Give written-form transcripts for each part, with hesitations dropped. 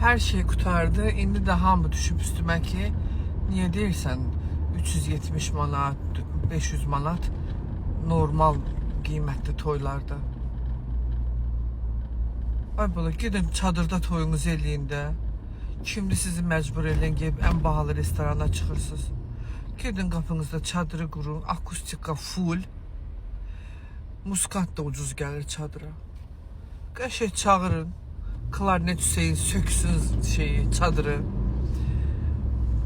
Her şey kurtardı. İndi de hamı düşüb üstümə ki, niye deyirsən 370 manat, 500 manat normal qiymətli toylarda. Ay bala, gidin çadırda toyunuzu eləyin də. Şimdi sizi məcbur eləyin ki, ən bahalı restorana çıxırsınız. Gidin qapınızda çadırı qurun, akustika full. Muskat da ucuz gəlir çadıra. Qəşəng çağırın. Klarnet Hüseyin söksün şeyi, çadırı.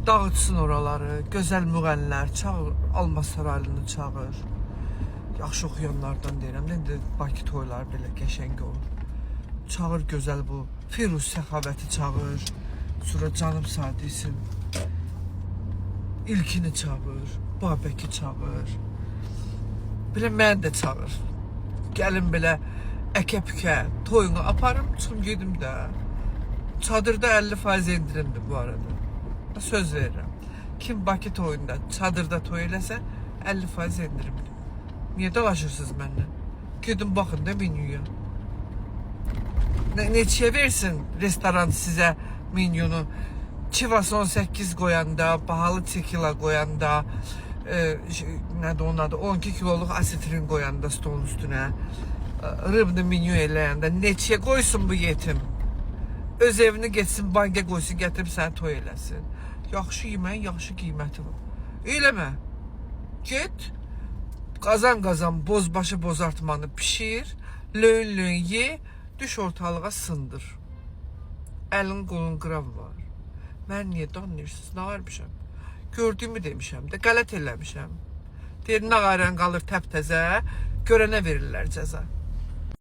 Dağıtsın oraları. Gözəl müğənilər çağır. Alma Saraylı'nı çağır. Yaxşı oxuyanlardan deyirəm. Nədir Bakı toyları belə qəşəng olur. Çağır gözəl bu. Firuz Səxavəti çağır. Sonra Canım Sadisin. İlkini çağır. Babəki çağır. Belə mən də çağır. Gəlin belə əkə-pükə toyunu aparım, çıxım gedim də. Çadırda 50% indirimdir bu arada. Söz verirəm. Kim Bakı toyunda çadırda toy eləsə 50% indirimdir. Niyə dalaşırsınız məndən? Gidin baxın da menyuya. Neçəyə versin restoran sizə menyunu? Chivas 18 qoyanda, bahalı tekila qoyanda, nədir onun adı, 12 kiloluq asitrin qoyanda stolun üstünə, rıbını menyu eləyəndə neçəyə qoysun bu yetim? Öz evini geçsin, banka qoysun, gətirib səni toy eləsin. Yaxşı yeməyin, yaxşı qiyməti var. Eləmə. Get, qazan bozbaşı bozartmanı pişir, löyn ye, düş ortalığa sındır. Əlin qolun qırav var. Mən niyə danlayırsınız? Nə varmışam? Gördüyümü demişəm də, qələt eləmişəm. Deyir, nə qayrən qalır təptəzə, görənə verirlər cəza.